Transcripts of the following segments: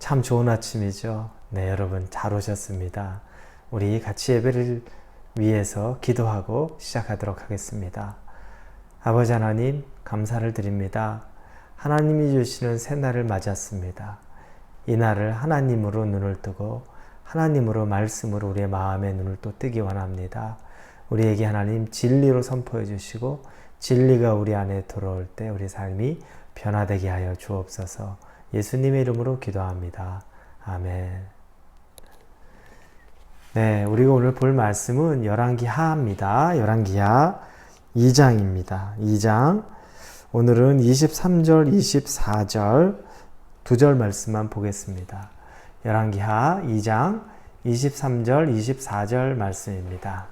참 좋은 아침이죠. 네, 여러분 잘 오셨습니다. 우리 같이 예배를 위해서 기도하고 시작하도록 하겠습니다. 아버지 하나님, 감사를 드립니다. 하나님이 주시는 새날을 맞았습니다. 이 날을 하나님으로 눈을 뜨고 하나님으로 말씀으로 우리의 마음의 눈을 또 뜨기 원합니다. 우리에게 하나님 진리로 선포해 주시고 진리가 우리 안에 들어올 때 우리 삶이 변화되게 하여 주옵소서. 예수님의 이름으로 기도합니다. 아멘. 네, 우리가 오늘 볼 말씀은 열왕기하입니다. 열왕기하 2장입니다. 2장. 오늘은 23절, 24절 두 절 말씀만 보겠습니다. 열왕기하 2장 23절, 24절 말씀입니다.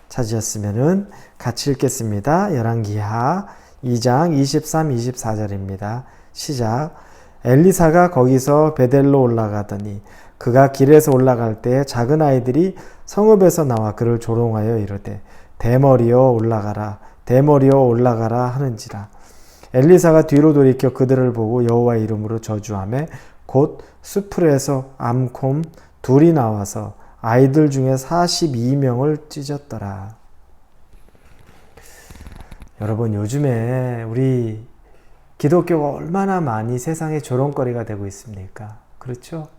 찾으셨으면은 같이 읽겠습니다. 열왕기하 2장 23, 24절입니다. 시작. 엘리사가 거기서 베델로 올라가더니 그가 길에서 올라갈 때 작은 아이들이 성읍에서 나와 그를 조롱하여 이르되 대머리여 올라가라 대머리여 올라가라 하는지라. 엘리사가 뒤로 돌이켜 그들을 보고 여호와의 이름으로 저주하며 곧 수풀에서 암곰 둘이 나와서 아이들 중에 42명을 찢었더라. 여러분, 요즘에 우리 기독교가 얼마나 많이 세상의 조롱거리가 되고 있습니까? 그렇죠?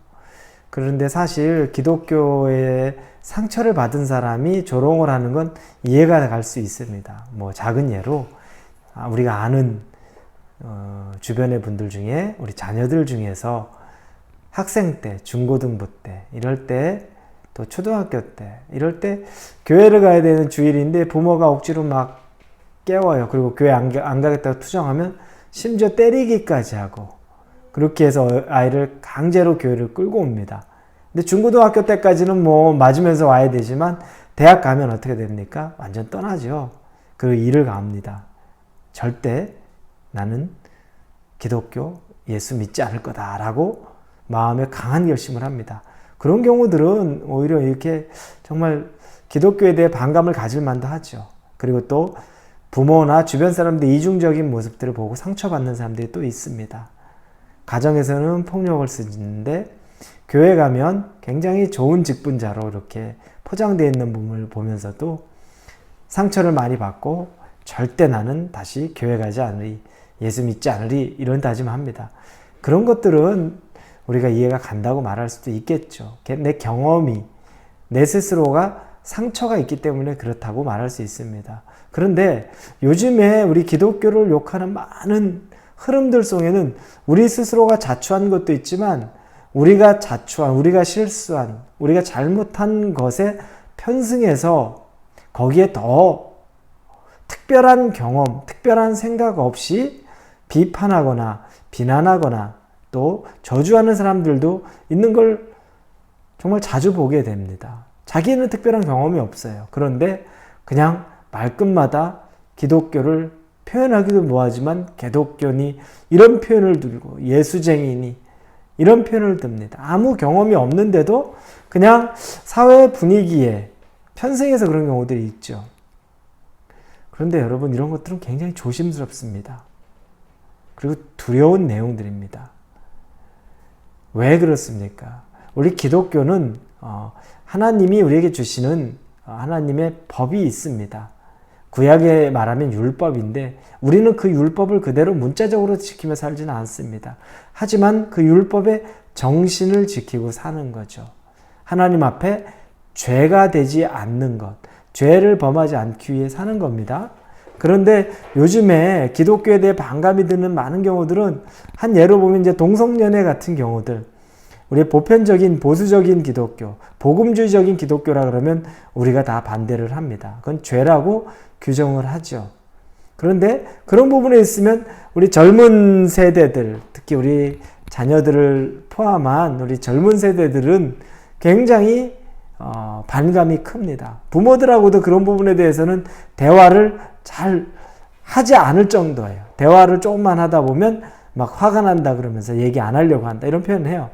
그런데 사실 기독교에 상처를 받은 사람이 조롱을 하는 건 이해가 갈 수 있습니다. 뭐 작은 예로 우리가 아는 주변의 분들 중에 우리 자녀들 중에서 학생 때, 중고등부 때, 이럴 때, 또 초등학교 때, 이럴 때 교회를 가야 되는 주일인데 부모가 억지로 막 깨워요. 그리고 교회 안 가겠다고 투정하면 심지어 때리기까지 하고 그렇게 해서 아이를 강제로 교회를 끌고 옵니다. 근데 중고등학교 때까지는 뭐 맞으면서 와야 되지만 대학 가면 어떻게 됩니까? 완전 떠나죠. 그리고 일을 갑니다. 절대 나는 기독교, 예수 믿지 않을 거다라고 마음에 강한 결심을 합니다. 그런 경우들은 오히려 이렇게 정말 기독교에 대해 반감을 가질 만도 하죠. 그리고 또 부모나 주변 사람들의 이중적인 모습들을 보고 상처받는 사람들이 또 있습니다. 가정에서는 폭력을 쓰는데 교회 가면 굉장히 좋은 직분자로 이렇게 포장되어 있는 몸을 보면서도 상처를 많이 받고 절대 나는 다시 교회 가지 않으리, 예수 믿지 않으리 이런 다짐합니다. 그런 것들은 우리가 이해가 간다고 말할 수도 있겠죠. 내 경험이, 내 스스로가 상처가 있기 때문에 그렇다고 말할 수 있습니다. 그런데 요즘에 우리 기독교를 욕하는 많은 흐름들 속에는 우리 스스로가 자초한 것도 있지만 우리가 자초한, 우리가 실수한, 우리가 잘못한 것에 편승해서 거기에 더 특별한 경험, 특별한 생각 없이 비판하거나 비난하거나 또 저주하는 사람들도 있는 걸 정말 자주 보게 됩니다. 자기는 특별한 경험이 없어요. 그런데 그냥 말끝마다 기독교를 표현하기도 뭐하지만 기독교니 이런 표현을 들고 예수쟁이니 이런 표현을 듭니다. 아무 경험이 없는데도 그냥 사회 분위기에 편승해서 그런 경우들이 있죠. 그런데 여러분, 이런 것들은 굉장히 조심스럽습니다. 그리고 두려운 내용들입니다. 왜 그렇습니까? 우리 기독교는 하나님이 우리에게 주시는 하나님의 법이 있습니다. 구약에 말하면 율법인데 우리는 그 율법을 그대로 문자적으로 지키며 살지는 않습니다. 하지만 그 율법의 정신을 지키고 사는 거죠. 하나님 앞에 죄가 되지 않는 것, 죄를 범하지 않기 위해 사는 겁니다. 그런데 요즘에 기독교에 대해 반감이 드는 많은 경우들은 한 예로 보면 이제 동성연애 같은 경우들, 우리 보편적인 보수적인 기독교, 복음주의적인 기독교라 그러면 우리가 다 반대를 합니다. 그건 죄라고 규정을 하죠. 그런데 그런 부분에 있으면 우리 젊은 세대들, 특히 우리 자녀들을 포함한 우리 젊은 세대들은 굉장히 반감이 큽니다. 부모들하고도 그런 부분에 대해서는 대화를 잘 하지 않을 정도예요. 대화를 조금만 하다 보면 막 화가 난다 그러면서 얘기 안 하려고 한다 이런 표현을 해요.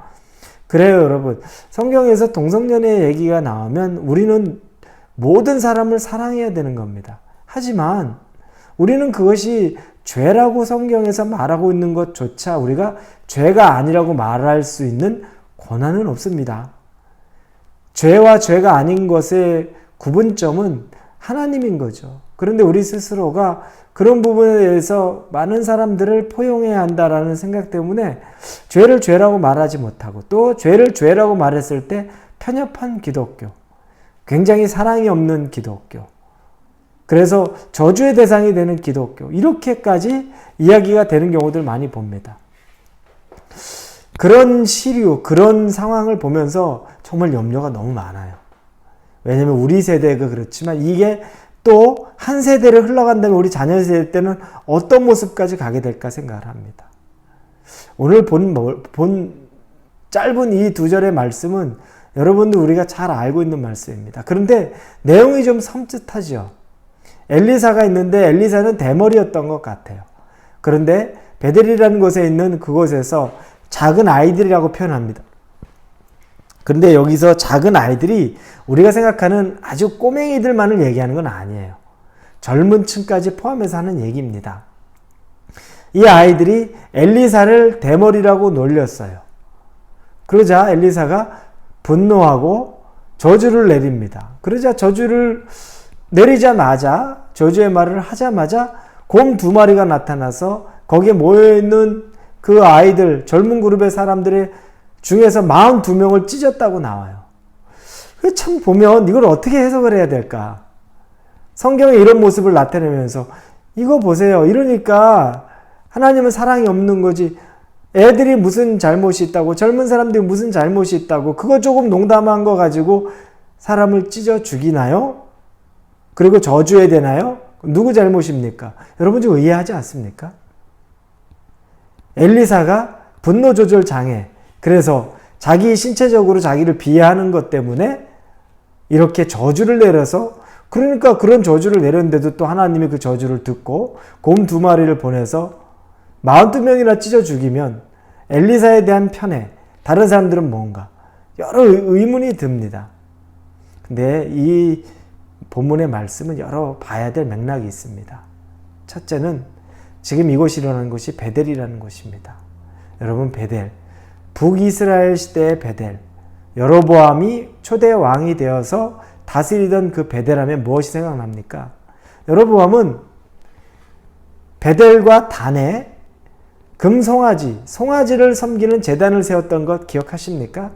그래요, 여러분. 성경에서 동성연애 얘기가 나오면 우리는 모든 사람을 사랑해야 되는 겁니다. 하지만 우리는 그것이 죄라고 성경에서 말하고 있는 것조차 우리가 죄가 아니라고 말할 수 있는 권한은 없습니다. 죄와 죄가 아닌 것의 구분점은 하나님인 거죠. 그런데 우리 스스로가 그런 부분에 대해서 많은 사람들을 포용해야 한다라는 생각 때문에 죄를 죄라고 말하지 못하고 또 죄를 죄라고 말했을 때 편협한 기독교, 굉장히 사랑이 없는 기독교, 그래서 저주의 대상이 되는 기독교, 이렇게까지 이야기가 되는 경우들 많이 봅니다. 그런 시류, 그런 상황을 보면서 정말 염려가 너무 많아요. 왜냐하면 우리 세대가 그렇지만 이게 또 한 세대를 흘러간다면 우리 자녀 세대 때는 어떤 모습까지 가게 될까 생각을 합니다. 오늘 본 짧은 이 두 절의 말씀은 여러분도 우리가 잘 알고 있는 말씀입니다. 그런데 내용이 좀 섬찟하죠. 엘리사가 있는데 엘리사는 대머리였던 것 같아요. 그런데 베델이라는 곳에 있는 그곳에서 작은 아이들이라고 표현합니다. 그런데 여기서 작은 아이들이 우리가 생각하는 아주 꼬맹이들만을 얘기하는 건 아니에요. 젊은 층까지 포함해서 하는 얘기입니다. 이 아이들이 엘리사를 대머리라고 놀렸어요. 그러자 엘리사가 분노하고 저주를 내립니다. 그러자 저주를 내리자마자, 저주의 말을 하자마자 곰 2마리가 나타나서 거기에 모여있는 그 아이들, 젊은 그룹의 사람들의 중에서 42명을 찢었다고 나와요. 참 보면 이걸 어떻게 해석을 해야 될까? 성경에 이런 모습을 나타내면서 이거 보세요. 이러니까 하나님은 사랑이 없는 거지. 애들이 무슨 잘못이 있다고, 젊은 사람들이 무슨 잘못이 있다고, 그거 조금 농담한 거 가지고 사람을 찢어 죽이나요? 그리고 저주해야 되나요? 누구 잘못입니까? 여러분 좀 의아하지 않습니까? 엘리사가 분노 조절 장애, 그래서 자기 신체적으로 자기를 비하하는 것 때문에 이렇게 저주를 내려서, 그러니까 그런 저주를 내렸는데도 또 하나님이 그 저주를 듣고 곰 2마리를 보내서 42명이나 찢어 죽이면 엘리사에 대한 편애, 다른 사람들은 뭔가 여러 의문이 듭니다. 근데 이 본문의 말씀은 여러 봐야 될 맥락이 있습니다. 첫째는 지금 이곳이 일어나는 곳이 베델이라는 곳입니다. 여러분, 베델, 북이스라엘 시대의 베델, 여로보암이 초대 왕이 되어서 다스리던 그 베델하면 무엇이 생각납니까? 여로보암은 베델과 단에 금송아지, 송아지를 섬기는 제단을 세웠던 것 기억하십니까?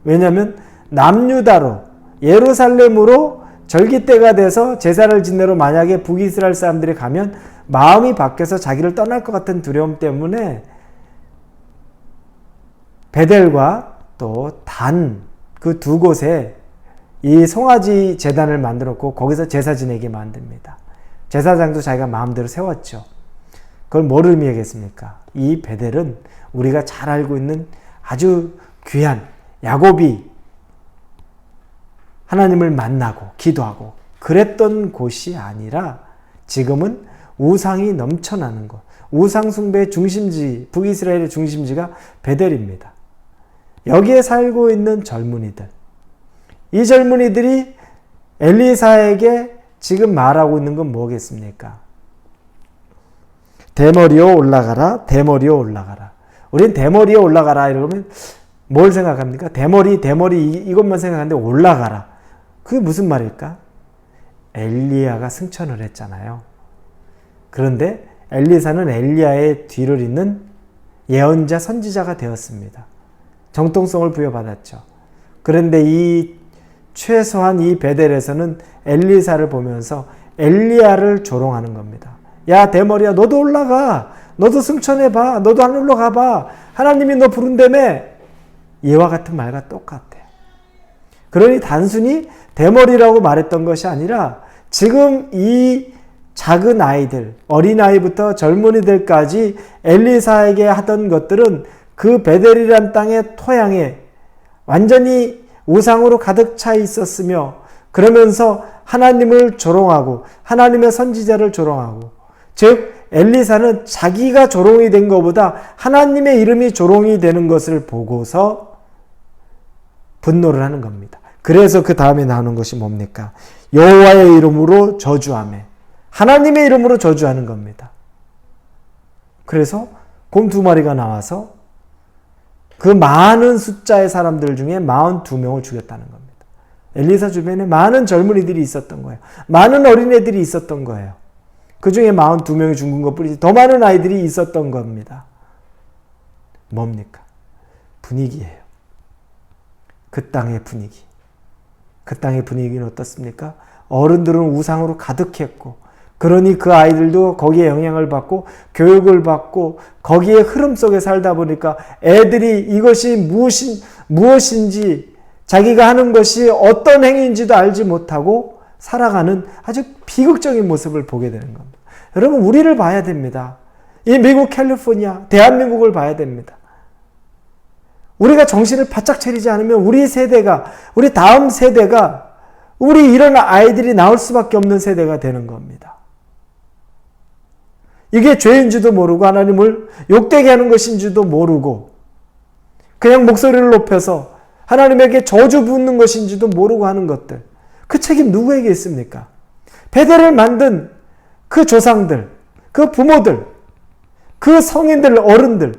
왜냐하면 남유다로, 예루살렘으로 절기때가 돼서 제사를 지내러 만약에 북이스라엘 사람들이 가면 마음이 바뀌어서 자기를 떠날 것 같은 두려움 때문에 베델과 또 단, 그 두 곳에 이 송아지 제단을 만들었고 거기서 제사 지내게 만듭니다. 제사장도 자기가 마음대로 세웠죠. 그걸 뭘 의미하겠습니까? 이 베델은 우리가 잘 알고 있는 아주 귀한 야곱이 하나님을 만나고 기도하고 그랬던 곳이 아니라 지금은 우상이 넘쳐나는 곳, 우상 숭배의 중심지, 북이스라엘의 중심지가 베델입니다. 여기에 살고 있는 젊은이들, 이 젊은이들이 엘리사에게 지금 말하고 있는 건 뭐겠습니까? 대머리여 올라가라, 대머리여 올라가라. 우린 대머리에 올라가라 이러면 뭘 생각합니까? 대머리 이것만 생각하는데 올라가라. 그게 무슨 말일까? 엘리야가 승천을 했잖아요. 그런데 엘리사는 엘리야의 뒤를 잇는 예언자 선지자가 되었습니다. 정통성을 부여받았죠. 그런데 최소한 이 베델에서는 엘리사를 보면서 엘리야를 조롱하는 겁니다. 야, 대머리야, 너도 올라가. 너도 승천해봐. 너도 하늘로 가봐. 하나님이 너 부른다며. 이와 같은 말과 똑같아요. 그러니 단순히 대머리라고 말했던 것이 아니라 지금 이 작은 아이들, 어린아이부터 젊은이들까지 엘리사에게 하던 것들은 그 베델이란 땅의 토양에 완전히 우상으로 가득 차 있었으며, 그러면서 하나님을 조롱하고 하나님의 선지자를 조롱하고, 즉 엘리사는 자기가 조롱이 된 것보다 하나님의 이름이 조롱이 되는 것을 보고서 분노를 하는 겁니다. 그래서 그 다음에 나오는 것이 뭡니까? 여호와의 이름으로 저주하며, 하나님의 이름으로 저주하는 겁니다. 그래서 곰 2마리가 나와서 그 많은 숫자의 사람들 중에 42명을 죽였다는 겁니다. 엘리사 주변에 많은 젊은이들이 있었던 거예요. 많은 어린애들이 있었던 거예요. 그 중에 42명이 죽은 것뿐이지 더 많은 아이들이 있었던 겁니다. 뭡니까? 분위기예요. 그 땅의 분위기. 그 땅의 분위기는 어떻습니까? 어른들은 우상으로 가득했고, 그러니 그 아이들도 거기에 영향을 받고 교육을 받고 거기에 흐름 속에 살다 보니까 애들이 이것이 무엇인지 자기가 하는 것이 어떤 행위인지도 알지 못하고 살아가는 아주 비극적인 모습을 보게 되는 겁니다. 여러분, 우리를 봐야 됩니다. 이 미국 캘리포니아, 대한민국을 봐야 됩니다. 우리가 정신을 바짝 차리지 않으면 우리 세대가, 우리 다음 세대가, 우리 이런 아이들이 나올 수밖에 없는 세대가 되는 겁니다. 이게 죄인지도 모르고 하나님을 욕되게 하는 것인지도 모르고 그냥 목소리를 높여서 하나님에게 저주 붓는 것인지도 모르고 하는 것들. 그 책임 누구에게 있습니까? 베델을 만든 그 조상들, 그 부모들, 그 성인들, 어른들,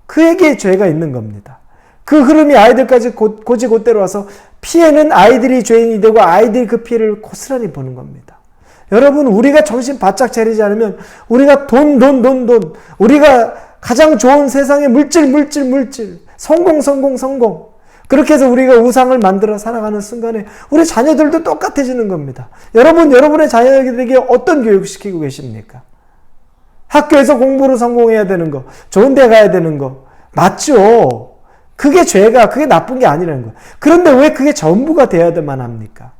그에게 죄가 있는 겁니다. 그 흐름이 아이들까지 곧대로 와서 피해는 아이들이 죄인이 되고 아이들이 그 피해를 고스란히 보는 겁니다. 여러분, 우리가 정신 바짝 차리지 않으면 우리가 돈, 우리가 가장 좋은 세상의 물질, 성공. 그렇게 해서 우리가 우상을 만들어 살아가는 순간에 우리 자녀들도 똑같아지는 겁니다. 여러분, 여러분의 자녀들에게 어떤 교육 시키고 계십니까? 학교에서 공부로 성공해야 되는 거, 좋은 데 가야 되는 거, 맞죠? 그게 그게 나쁜 게 아니라는 거예요. 그런데 왜 그게 전부가 되어야만 합니까?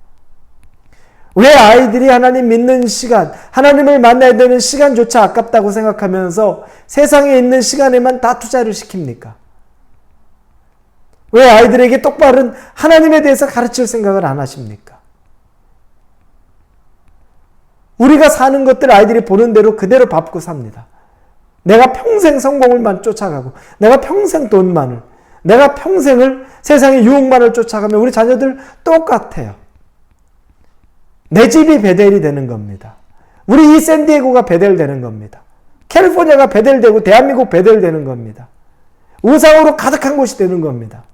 왜 아이들이 하나님 믿는 시간, 하나님을 만나야 되는 시간조차 아깝다고 생각하면서 세상에 있는 시간에만 다 투자를 시킵니까? 왜 아이들에게 똑바른 하나님에 대해서 가르칠 생각을 안 하십니까? 우리가 사는 것들 아이들이 보는 대로 그대로 밟고 삽니다. 내가 평생 성공을만 쫓아가고, 내가 평생 돈만을, 내가 평생을 세상의 유혹만을 쫓아가면 우리 자녀들 똑같아요. 내 집이 베델이 되는 겁니다. 우리 이 샌디에고가 베델 되는 겁니다. 캘리포니아가 베델 되고 대한민국 베델 되는 겁니다. 우상으로 가득한 곳이 되는 겁니다.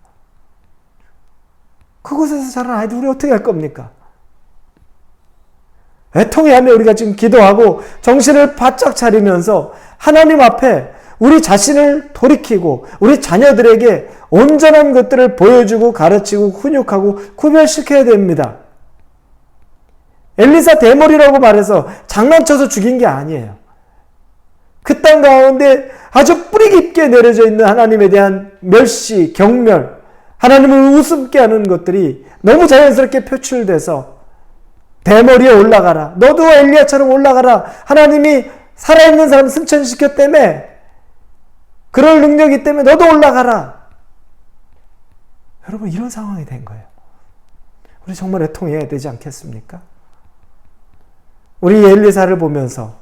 그곳에서 자란 아이들 우리 어떻게 할 겁니까? 애통해하며 우리가 지금 기도하고 정신을 바짝 차리면서 하나님 앞에 우리 자신을 돌이키고 우리 자녀들에게 온전한 것들을 보여주고 가르치고 훈육하고 구별시켜야 됩니다. 엘리사 대머리라고 말해서 장난쳐서 죽인 게 아니에요. 그 땅 가운데 아주 뿌리 깊게 내려져 있는 하나님에 대한 멸시, 경멸, 하나님을 우습게 하는 것들이 너무 자연스럽게 표출돼서 대머리에 올라가라. 너도 엘리야처럼 올라가라. 하나님이 살아있는 사람 승천시켰다며. 그럴 능력이 때문에 너도 올라가라. 여러분, 이런 상황이 된 거예요. 우리 정말 애통해야 되지 않겠습니까? 우리 엘리사를 보면서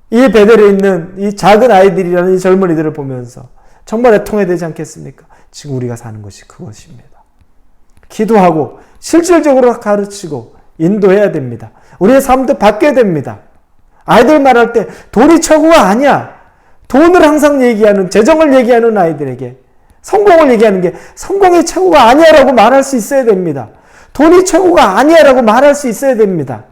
이 베델에 있는 이 작은 아이들이라는 이 젊은이들을 보면서 정말 애통해야 되지 않겠습니까? 지금 우리가 사는 것이 그것입니다. 기도하고 실질적으로 가르치고 인도해야 됩니다. 우리의 삶도 바뀌어야 됩니다. 아이들 말할 때 돈이 최고가 아니야. 돈을 항상 얘기하는, 재정을 얘기하는 아이들에게 성공을 얘기하는 게 성공이 최고가 아니야라고 말할 수 있어야 됩니다. 돈이 최고가 아니야라고 말할 수 있어야 됩니다.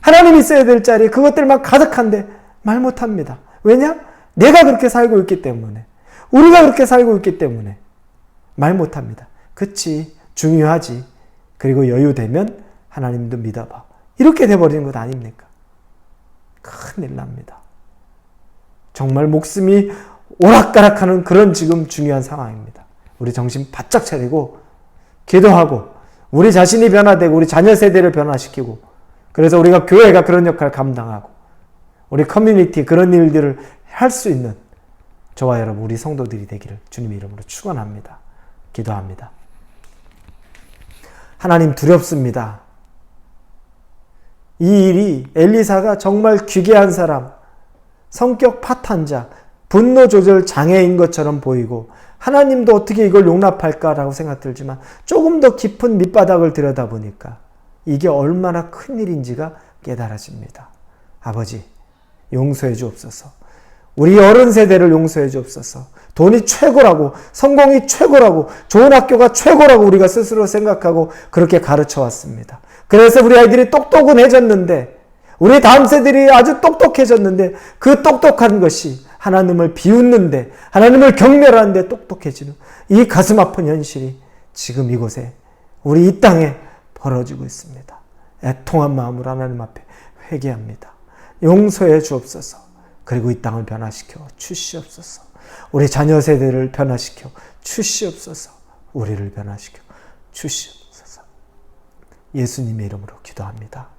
하나님이 있어야 될 자리에 그것들만 가득한데 말 못합니다. 왜냐? 내가 그렇게 살고 있기 때문에, 우리가 그렇게 살고 있기 때문에 말 못합니다. 그치, 중요하지. 그리고 여유되면 하나님도 믿어봐. 이렇게 돼버리는 것 아닙니까? 큰일 납니다. 정말 목숨이 오락가락하는 그런 지금 중요한 상황입니다. 우리 정신 바짝 차리고 기도하고 우리 자신이 변화되고 우리 자녀 세대를 변화시키고, 그래서 우리가 교회가 그런 역할을 감당하고 우리 커뮤니티 그런 일들을 할 수 있는 저와 여러분 우리 성도들이 되기를 주님의 이름으로 축원합니다. 기도합니다. 하나님, 두렵습니다. 이 일이 엘리사가 정말 귀괴한 사람, 성격 파탄자, 분노 조절 장애인 것처럼 보이고 하나님도 어떻게 이걸 용납할까라고 생각 들지만 조금 더 깊은 밑바닥을 들여다보니까 이게 얼마나 큰 일인지가 깨달아집니다. 아버지, 용서해 주옵소서. 우리 어른 세대를 용서해 주옵소서. 돈이 최고라고, 성공이 최고라고, 좋은 학교가 최고라고 우리가 스스로 생각하고 그렇게 가르쳐 왔습니다. 그래서 우리 아이들이 똑똑은 해졌는데, 우리 다음 세대들이 아주 똑똑해졌는데, 그 똑똑한 것이 하나님을 비웃는데, 하나님을 경멸하는데 똑똑해지는 이 가슴 아픈 현실이 지금 이곳에, 우리 이 땅에 벌어지고 있습니다. 애통한 마음으로 하나님 앞에 회개합니다. 용서해 주옵소서. 그리고 이 땅을 변화시켜 주시옵소서. 우리 자녀 세대를 변화시켜 주시옵소서. 우리를 변화시켜 주시옵소서. 예수님의 이름으로 기도합니다.